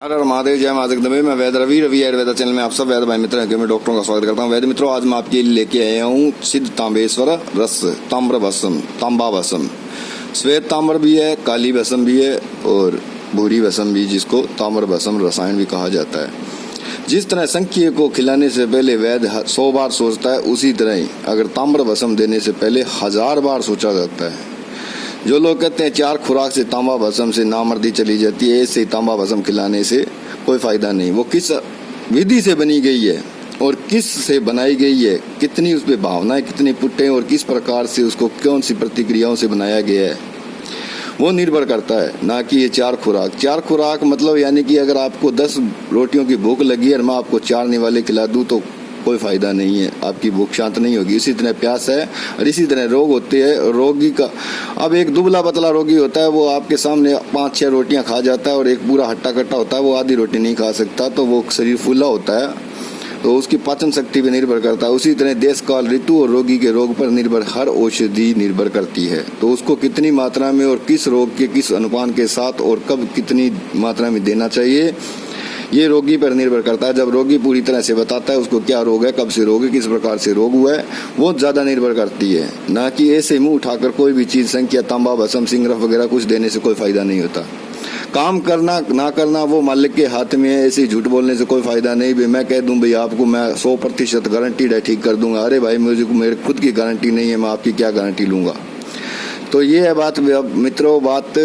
हर हर महादेव, जय महादेव दबे। मैं वैद्य रवि आयुर्वेदा चैनल में आप सब वैद्य भाई मित्र हैं, मैं डॉक्टरों का स्वागत करता हूं। वैद्य मित्रों, आज मैं आपके लिए लेके आया हूं सिद्ध तांबेश्वर रस, ताम्र भस्म, तांबा भस्म। श्वेत ताम्र भी है, काली भस्म भी है और भूरी भस्म भी, जिसको ताम्र भस्म रसायन भी कहा जाता है। जिस तरह संख्य को खिलाने से पहले वैद्य 100 बार सोचता है, उसी तरह ही अगर ताम्र भस्म देने से पहले 1000 बार सोचा जाता है। जो लोग कहते हैं 4 खुराक से तांबा भस्म से नामर्दी चली जाती है, ऐसे ही तांबा भस्म खिलाने से कोई फायदा नहीं। वो किस विधि से बनी गई है और किस से बनाई गई है, कितनी उसपे भावनाएं कितनी पुट्टे और किस प्रकार से उसको कौन सी प्रतिक्रियाओं से बनाया गया है, वो निर्भर करता है। ना कि ये 4 खुराक मतलब यानी कि अगर आपको 10 रोटियों की भूख लगी है और मैं आपको 4 निवाले खिला दूं तो कोई फायदा नहीं है, आपकी भूख शांत नहीं होगी। इसी तरह प्यास है और इसी तरह रोग होते हैं। रोगी का अब एक दुबला पतला रोगी होता है, वो आपके सामने 5-6 रोटियां खा जाता है, और एक पूरा हट्टा कट्टा होता है, वो आधी रोटी नहीं खा सकता, तो वो शरीर फूला होता है, तो उसकी पाचन शक्ति पे निर्भर करता है। उसी तरह देश काल ऋतु और रोगी के रोग पर निर्भर हर औषधि निर्भर करती है, तो उसको कितनी मात्रा में और किस रोग के किस अनुपान के साथ और कब कितनी मात्रा में देना चाहिए, ये रोगी पर निर्भर करता है। जब रोगी पूरी तरह से बताता है उसको क्या रोग है, कब से रोग है, किस प्रकार से रोग हुआ है, वो ज्यादा निर्भर करती है। ना कि ऐसे मुंह उठाकर कोई भी चीज संख्या तांबा भस्म सिंगरफ वगैरह कुछ देने से कोई फायदा नहीं होता। काम करना ना करना वो मालिक के हाथ में है। ऐसे झूठ बोलने से कोई फायदा नहीं। भाई मैं कह दूं भाई आपको मैं 100% गारंटीड है ठीक कर दूंगा, अरे भाई मेरे खुद की गारंटी नहीं है, मैं आपकी क्या गारंटी लूंगा। तो ये है बात मित्रों, बात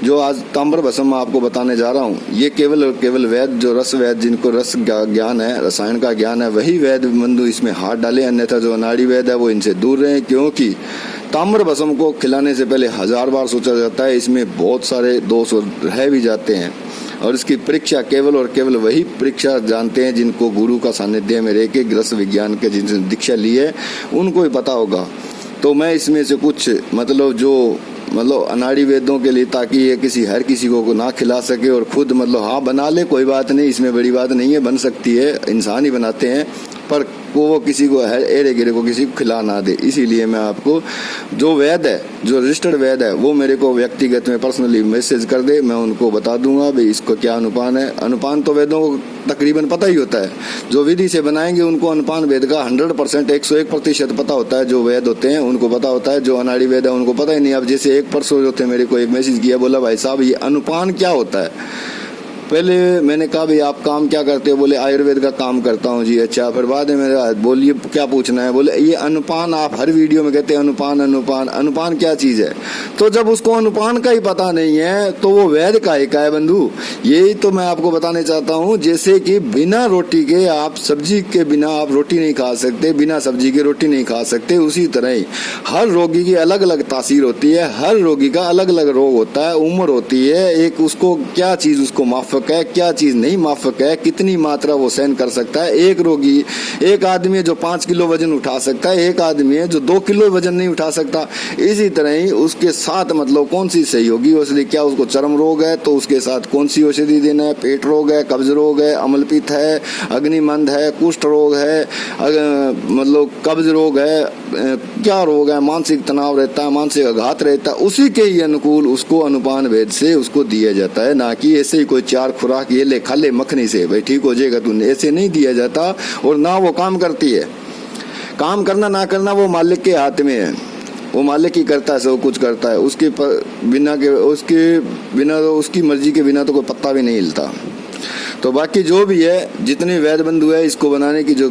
जो आज ताम्र भस्म आपको बताने जा रहा हूँ, ये केवल वैद्य जो रस वैद्य जिनको रस ज्ञान है, रसायन का ज्ञान है, वही वैद्य बंधु इसमें हाथ डाले, अन्यथा जो अनाड़ी वैद्य है वो इनसे दूर रहे। क्योंकि ताम्र भस्म को खिलाने से पहले 1000 बार सोचा जाता है। इसमें बहुत सारे दोष रह भी जाते हैं और इसकी परीक्षा केवल और केवल वही परीक्षा जानते हैं जिनको गुरु का सानिध्य में रह के रस विज्ञान के जिनसे दीक्षा ली है, उनको ही पता होगा। तो मैं इसमें से कुछ मतलब अनाड़ी वेदों के लिए, ताकि ये हर किसी को ना खिला सके और खुद हाँ बना ले, कोई बात नहीं, इसमें बड़ी बात नहीं है, बन सकती है, इंसान ही बनाते हैं, पर वो किसी को एरे गिरे को किसी को खिला ना दे। इसीलिए मैं आपको जो वैद्य है, जो रजिस्टर्ड वैद्य है, वो मेरे को व्यक्तिगत में पर्सनली मैसेज कर दे, मैं उनको बता दूंगा भाई इसको क्या अनुपान है। अनुपान तो वेदों को तकरीबन पता ही होता है, जो विधि से बनाएंगे उनको अनुपान वेद का 100% 101% पता होता है। जो वैद्य होते हैं उनको पता होता है, जो अनाड़ी वैद्य है उनको पता ही नहीं। अब जैसे एक परसों जो थे मेरे को एक मैसेज किया, बोला भाई साहब ये अनुपान क्या होता है। पहले मैंने कहा भाई आप काम क्या करते हो, बोले आयुर्वेद का काम करता हूँ जी। अच्छा, फिर बाद में मेरा बोलिए क्या पूछना है, बोले ये अनुपान आप हर वीडियो में कहते हैं अनुपान क्या चीज है। तो जब उसको अनुपान का ही पता नहीं है तो वो वैद्य का है बंधु। यही तो मैं आपको बताने चाहता हूँ। जैसे कि बिना रोटी के आप सब्जी के बिना आप रोटी नहीं खा सकते, बिना सब्जी के रोटी नहीं खा सकते, उसी तरह ही हर रोगी की अलग अलग तासीर होती है, हर रोगी का अलग अलग रोग होता है, उम्र होती है, एक उसको क्या चीज उसको माफक है, क्या चीज नहीं माफक है, कितनी मात्रा वो सहन कर सकता है। एक आदमी है जो 5 किलो वजन उठा सकता है, एक आदमी है जो 2 किलो वजन नहीं उठा सकता। इसी तरह ही उसके साथ कौन सी सही होगी औषधि, क्या उसको चर्म रोग है तो उसके साथ कौन सी औषधि देना है, पेट रोग है, कब्ज रोग है, अम्लपित्त है, अग्निमंद है, कुष्ठ रोग है, कब्ज रोग है, क्या रोग है, मानसिक तनाव रहता है, मानसिक आघात रहता है, उसी के ही अनुकूल उसको अनुपान वेद से उसको दिया जाता है। ना कि ऐसे ही कोई 4 खुराक ये ले खा ले मखनी से भाई ठीक हो जाएगा तूने, ऐसे नहीं दिया जाता। और ना वो काम करती है। काम करना ना करना वो मालिक के हाथ में है, वो मालिक ही करता है, सब कुछ करता है। उसके बिना उसकी मर्जी के बिना तो कोई पत्ता भी नहीं हिलता। तो बाकी जो भी है, जितने वैद्य बंधु है, इसको बनाने की जो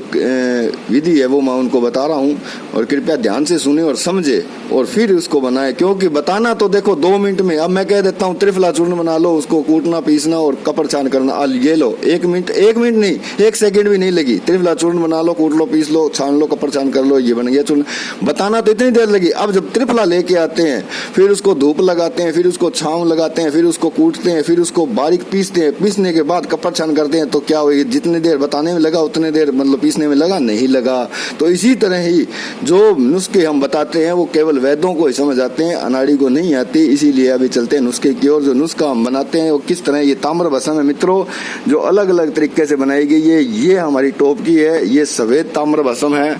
विधि है वो मैं उनको बता रहा हूँ, और कृपया ध्यान से सुने और समझे और फिर उसको बनाए। क्योंकि बताना तो देखो 2 मिनट में, अब मैं कह देता हूँ त्रिफला चूर्ण बना लो, उसको कूटना पीसना और कपड़ छान करना, ये लो 1 मिनट नहीं 1 सेकंड भी नहीं लगी। त्रिफला चूर्ण बना लो, कूट लो, पीस लो, छान लो, कपड़ छान कर लो, ये बन गया चूर्ण। बताना तो इतनी देर लगी। अब जब त्रिफला लेके आते हैं, फिर उसको धूप लगाते हैं, फिर उसको छांव लगाते हैं, फिर उसको कूटते हैं, फिर उसको बारीक पीसते हैं, पीसने के बाद कपड़ छान करते हैं, तो क्या हुई, जितनी देर बताने में लगा उतने देर पीसने में लगा नहीं लगा। तो इसी तरह ही जो नुस्खे हम बताते हैं वो केवल वैद्यों को ही समझ आते हैं, अनाड़ी को नहीं आती। इसीलिए अभी चलते हैं नुस्खे की ओर। जो नुस्खा हम बनाते हैं वो किस तरह, ये ताम्र भस्म है मित्रों, जो अलग अलग तरीके से बनाई गई है। ये हमारी टॉप की है, ये सफेद ताम्र भस्म है,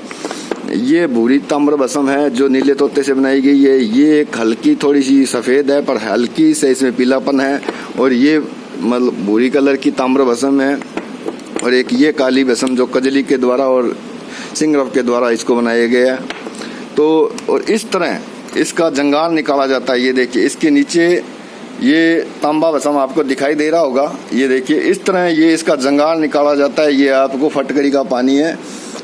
ये भूरी ताम्र भस्म है जो नीले तोते से बनाई गई है। ये एक हल्की थोड़ी सी सफेद है पर हल्की से इसमें पीलापन है, और ये मतलब भूरी कलर की ताम्र भस्म है, और एक ये काली भस्म जो कजली के द्वारा और सिंगरफ के द्वारा इसको बनाया गया है। तो और इस तरह इसका जंगार निकाला जाता है। ये देखिए इसके नीचे ये तांबा भस्म आपको दिखाई दे रहा होगा, ये देखिए इस तरह ये इसका जंगार निकाला जाता है। ये आपको फटकड़ी का पानी है,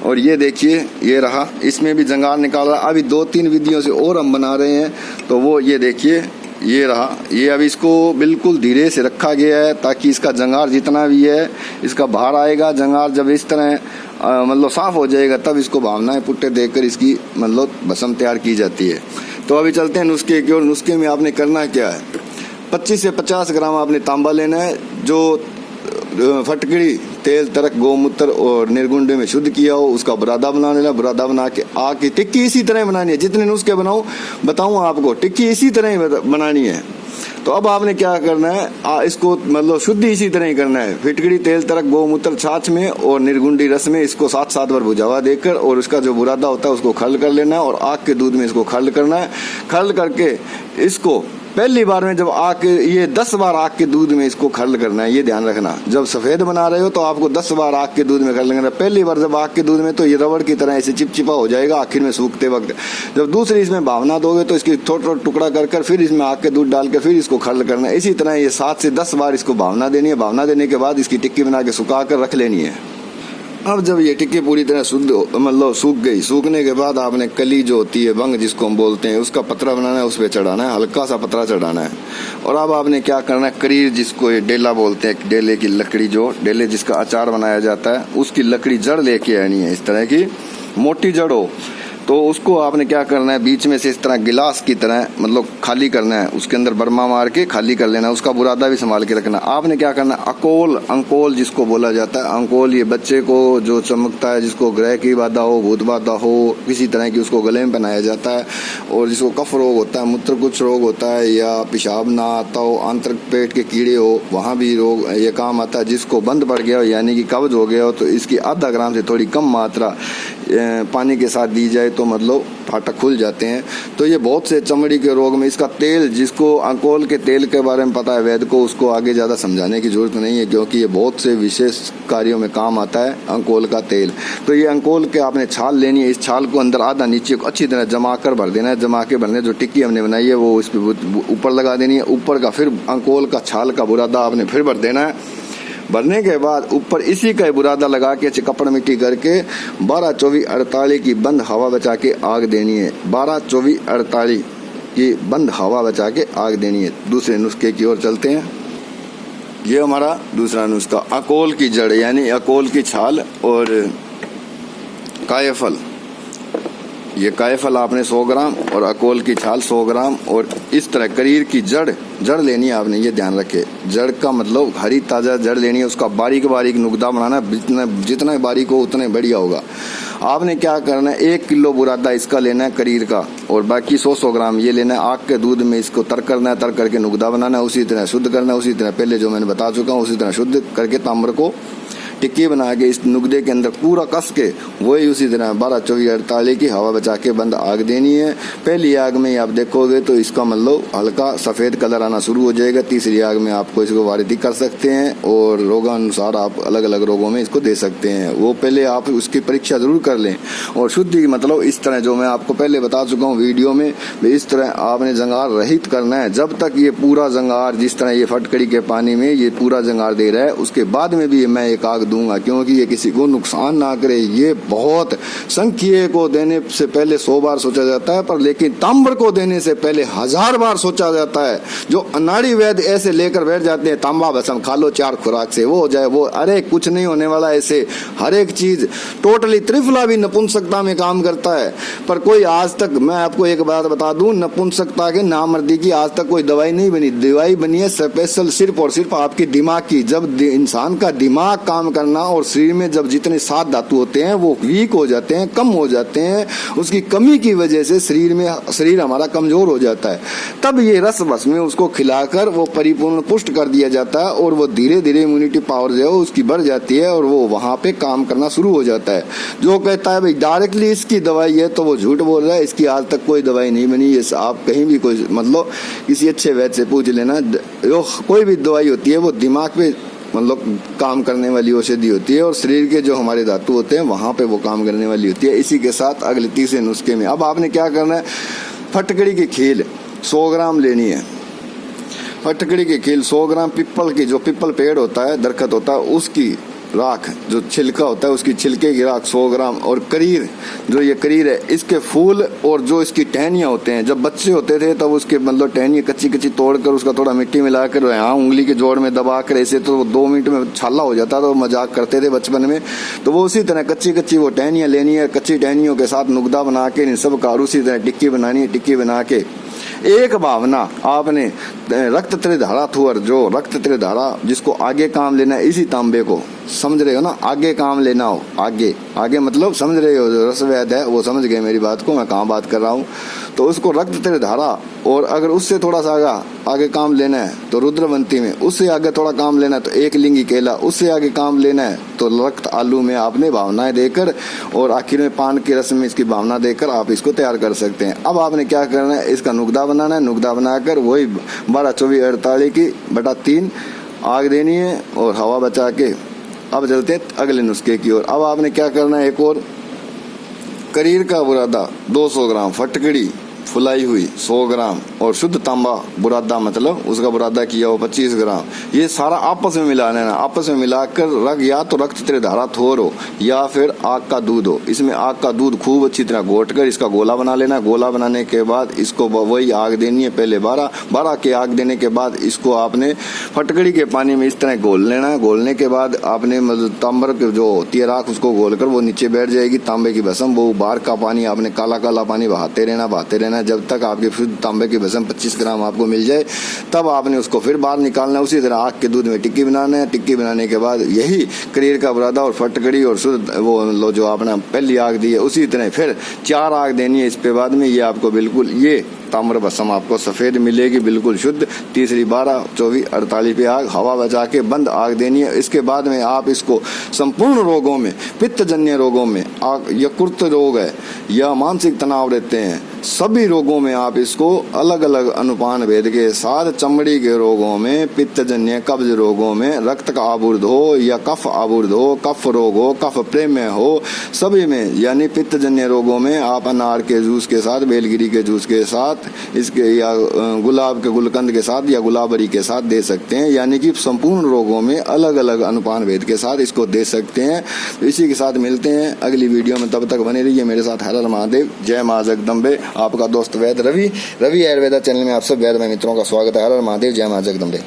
और ये देखिए ये रहा, इसमें भी जंगार निकाला। अभी 2-3 विधियों से और हम बना रहे हैं, तो वो ये देखिए ये रहा। ये अभी इसको बिल्कुल धीरे से रखा गया है ताकि इसका जंगार जितना भी है इसका बाहर आएगा। जंगार जब इस तरह मतलब साफ हो जाएगा तब इसको भावनाएं पुट्टे देकर इसकी मतलब भस्म तैयार की जाती है। तो अभी चलते हैं नुस्खे की ओर। नुस्खे में आपने करना क्या है, 25 से 50 ग्राम आपने तांबा लेना है, जो फटकड़ी, तेल, तरक, गोमूत्र और निर्गुंडे में शुद्ध किया हो उसका बुरादा बना लेना। बुरादा बना के आग की टिक्की इसी तरह बनानी है, जितने नुस्खे बताऊँ आपको, टिक्की इसी तरह ही बनानी है। तो अब आपने क्या करना है, इसको मतलब शुद्ध इसी तरह ही करना है। फिटकड़ी, तेल, तरक, गोमूत्र, छाछ में और निर्गुंडी रस में इसको 7-7 बार भुजावा देकर और उसका जो बुरादा होता है उसको खल्ल कर लेना है, और आग के दूध में इसको खल्ल करना है। खल्ल करके इसको पहली बार में जब आग ये 10 बार आग के दूध में इसको खल्ल करना है, ये ध्यान रखना। जब सफेद बना रहे हो तो आपको 10 बार आग के दूध में खल्ल करना है। पहली बार जब आग के दूध में तो ये रबड़ की तरह ऐसे चिपचिपा हो जाएगा आखिर में सूखते वक्त। जब दूसरी इसमें भावना दोगे तो इसकी थोड़ा टुकड़ा कर फिर इसमें आग के दूध डाल के फिर इसको खल्ल करना है। इसी तरह ये 7 से 10 बार इसको भावना देनी है। भावना देने के बाद इसकी टिक्की बना के सुखा कर रख लेनी है। अब जब ये टिक्की पूरी तरह शुद्ध मतलब सूख गई, सूखने के बाद आपने कली जो होती है, बंग जिसको हम बोलते हैं, उसका पतरा बनाना है, उस पर चढ़ाना है, हल्का सा पतरा चढ़ाना है। और अब आपने क्या करना है, करीर जिसको ये डेला बोलते हैं, डेले की लकड़ी, जो डेले जिसका अचार बनाया जाता है उसकी लकड़ी जड़ लेके आनी है, इस तरह की मोटी जड़ हो। तो उसको आपने क्या करना है, बीच में से इस तरह गिलास की तरह मतलब खाली करना है, उसके अंदर बर्मा मार के खाली कर लेना है। उसका बुरादा भी संभाल के रखना। आपने क्या करना है, अकोल, अंकोल जिसको बोला जाता है, अंकोल ये बच्चे को जो चमकता है, जिसको ग्रह की बाधा हो, भूत बाधा हो, किसी तरह की, उसको गले में पहनाया जाता है। और जिसको कफ रोग होता है, मूत्र कुछ रोग होता है, या पेशाब ना आता हो, आंतरिक पेट के कीड़े हो, वहाँ भी रोग ये काम आता है। जिसको बंद पड़ गया हो यानी कि कब्ज हो गया हो, तो इसकी आधा ग्राम से थोड़ी कम मात्रा पानी के साथ दी जाए तो मतलब फाटक खुल जाते हैं। तो ये बहुत से चमड़ी के रोग में इसका तेल, जिसको अंकोल के तेल के बारे में पता है वैद्य को, उसको आगे ज़्यादा समझाने की जरूरत नहीं है, क्योंकि ये बहुत से विशेष कार्यों में काम आता है अंकोल का तेल। तो ये अंकोल के आपने छाल लेनी है, इस छाल को अंदर आधा नीचे को अच्छी तरह जमा कर भर देना है। जमा के भरने जो टिक्की हमने बनाई है वो इस पर ऊपर लगा देनी है। ऊपर का फिर अंकोल का छाल का बुरादा आपने फिर भर देना है। भरने के बाद ऊपर इसी का बुरादा लगा के कपड़ मिट्टी करके 12-24-48 की बंद हवा बचा के आग देनी है। 12-24-48 की बंद हवा बचा के आग देनी है। दूसरे नुस्खे की ओर चलते हैं। ये हमारा दूसरा नुस्खा, अकोल की जड़ यानी अकोल की छाल और कायफल। ये कायफल आपने 100 ग्राम और अकोल की छाल 100 ग्राम और इस तरह करीर की जड़ लेनी है आपने, ये ध्यान रखे। जड़ का मतलब हरी ताज़ा जड़ लेनी है, उसका बारीक बारीक नुकदा बनाना, जितना बारीक हो उतने बढ़िया होगा। आपने क्या करना है, 1 किलो बुरादा इसका लेना है करीर का, और बाकी 100 ग्राम ये लेना है। आग के दूध में इसको तर करना है, तर करके नुकदा बनाना है, उसी तरह शुद्ध करना है, उसी तरह पहले जो मैंने बता चुका हूँ उसी तरह शुद्ध करके ताम्र को टिक्की बना के इस नुकदे के अंदर पूरा कस के वही उसी तरह 12-24-48 की हवा बचा के बंद आग देनी है। पहली आग में आप देखोगे तो इसका मतलब हल्का सफ़ेद कलर आना शुरू हो जाएगा। तीसरी आग में आपको इसको वारिदी कर सकते हैं और रोगानुसार आप अलग अलग रोगों में इसको दे सकते हैं। वो पहले आप उसकी परीक्षा जरूर कर लें। और शुद्धि मतलब इस तरह जो मैं आपको पहले बता चुका हूँ वीडियो में, इस तरह आपने जंगार रहित करना है। जब तक ये पूरा जंगार, जिस तरह ये फटकड़ी के पानी में ये पूरा जंगार दे रहा है, उसके बाद में भी मैं एक आग दूंगा, क्योंकि ये किसी को नुकसान ना करे। ये बहुत संख्य को देने से पहले 100 बार सोचा जाता है, पर लेकिन तांबर को देने से पहले 1000 बार सोचा जाता है। जो अनाड़ी वैद्य ऐसे लेकर बैठ जाते हैं, तांबा भस्म खा लो 4 खुराक से वो हो जाए, वो अरे कुछ नहीं होने वाला। ऐसे हर एक चीज टोटली त्रिफला भी नपुंसकता में काम करता है। पर कोई आज तक, मैं आपको एक बात बता दूं, नपुंसकता के नामर्दी की आज तक कोई दवाई नहीं बनी। दवाई बनी है स्पेशल सिर्फ और सिर्फ आपके दिमाग की। जब इंसान का दिमाग काम करना, और शरीर में जब जितने 7 धातु होते हैं वो वीक हो जाते हैं, कम हो जाते हैं, उसकी कमी की वजह से शरीर हमारा कमजोर हो जाता है, तब ये रस भस्म में उसको खिलाकर वो परिपूर्ण पुष्ट कर दिया जाता है और वो धीरे धीरे इम्यूनिटी पावर जो है उसकी बढ़ जाती है और वो वहां पे काम करना शुरू हो जाता है। जो कहता है भाई डायरेक्टली इसकी दवाई है तो वो झूठ बोल रहा है। इसकी आज तक कोई दवाई नहीं बनी। ये आप कहीं भी कोई मतलब किसी अच्छे वैद्य से पूछ लेना, कोई भी दवाई होती है वो दिमाग पे मतलब काम करने वाली औषधि होती है और शरीर के जो हमारे धातु होते हैं वहां पे वो काम करने वाली होती है। इसी के साथ अगले तीसरे नुस्खे में अब आपने क्या करना है, फटकड़ी की खील 100 ग्राम लेनी है। फटकड़ी की खील 100 ग्राम, पीपल की जो पीपल पेड़ होता है, दरख्त होता है, उसकी राख जो छिलका होता है उसकी छिलके की राख 100 ग्राम, और करीर जो ये करीर है इसके फूल और जो इसकी टहनियाँ होते हैं, जब बच्चे होते थे तब उसके मतलब टहनियाँ कच्ची कच्ची तोड़कर उसका थोड़ा मिट्टी मिलाकर यहाँ उंगली के जोड़ में दबाकर ऐसे तो 2 मिनट में छाला हो जाता था। तो मजाक करते थे बचपन में, तो वो उसी तरह कच्ची कच्ची वो टहनियाँ लेनी है। कच्ची टहनियों के साथ नुकदा बना के इन सब का उसी तरह टिक्की बनानी है। टिक्की बना के एक भावना आपने रक्त त्रिधारा थुअर, जो रक्त त्रिधारा जिसको आगे काम लेना है, इसी तांबे को समझ रहे हो ना, आगे काम लेना हो, आगे आगे मतलब समझ रहे हो, जो रसवैद है वो समझ गए मेरी बात को, मैं कहाँ बात कर रहा हूँ। तो उसको रक्त त्रिधारा, और अगर उससे थोड़ा सा आगे काम लेना है तो रुद्रवंती में, उससे आगे थोड़ा काम लेना है तो एक लिंगी केला, उससे आगे काम लेना है तो रक्त आलू में आपने भावनाएं देकर और आखिर में पान के रस में इसकी भावना देकर आप इसको तैयार कर सकते हैं। अब आपने क्या करना है, इसका नुकदा बनाना है। नुकदा बनाकर वही 12, 24, 48 की बटा 3 आग देनी है और हवा बचा के अब चलते हैं अगले नुस्खे की ओर। अब आपने क्या करना है, एक और करीर का बुरादा 200 ग्राम, फटकड़ी फुलाई हुई 100 ग्राम और शुद्ध तांबा बुरादा मतलब उसका बुरादा किया हो 25 ग्राम, ये सारा आपस में मिला लेना। आपस में मिलाकर या तो रक्त त्रिधारा थोर हो या फिर आग का दूध हो। इसमें आग का दूध खूब अच्छी तरह घोटकर इसका गोला बना लेना। गोला बनाने के बाद इसको वही आग देनी है, पहले 12 के आग देने के बाद इसको आपने फटकड़ी के पानी में इस तरह घोल लेना है। घोलने के बाद आपने मतलब तांबर जो होती है राख उसको घोलकर वो नीचे बैठ जाएगी, तांबे की भस्म, वो बाहर का पानी आपने काला काला पानी बहाते रहना जब तक आपके शुद्ध तांबे की भस्म 25 ग्राम आपको मिल जाए। तब आपने उसको फिर बाहर निकालना है। उसी तरह आग के दूध में टिक्की बनाना है। टिक्की बनाने के बाद यही करीर का बुरादा और फटकड़ी और शुद्ध वो लो जो आपने पहली आग दी है उसी तरह फिर 4 आग देनी है। इस पे बाद में ये आपको बिल्कुल ये ताम्र भस्म आपको सफेद मिलेगी, बिल्कुल शुद्ध। तीसरी 12, 24, 48 पे आग हवा बचा के बंद आग देनी है। इसके बाद में आप इसको संपूर्ण रोगों में, पित्तजन्य रोगों में, यकृत रोग है या मानसिक तनाव रहते हैं, सभी रोगों में आप इसको अलग अलग अनुपान भेद के साथ, चमड़ी के रोगों में, पित्तजन्य कब्ज रोगों में, रक्त का आबुर्द हो या कफ आबुर्द हो, कफ रोग हो, कफ प्रेम में हो, सभी में यानी पित्तजन्य रोगों में आप अनार के जूस के साथ, बेलगिरी के जूस के साथ, इसके या गुलाब के गुलकंद के साथ या गुलाबरी के साथ दे सकते हैं। यानी कि संपूर्ण रोगों में अलग अलग अनुपान भेद के साथ इसको दे सकते हैं। तो इसी के साथ मिलते हैं अगली वीडियो में, तब तक बने रहिए मेरे साथ। हर हर महादेव, जय मां जगदम्बे। आपका दोस्त वैद्य रवि आयुर्वेदा चैनल में आप सब वैद्य मित्रों का स्वागत है। हर हर महादेव, जय मां जगदम्बे।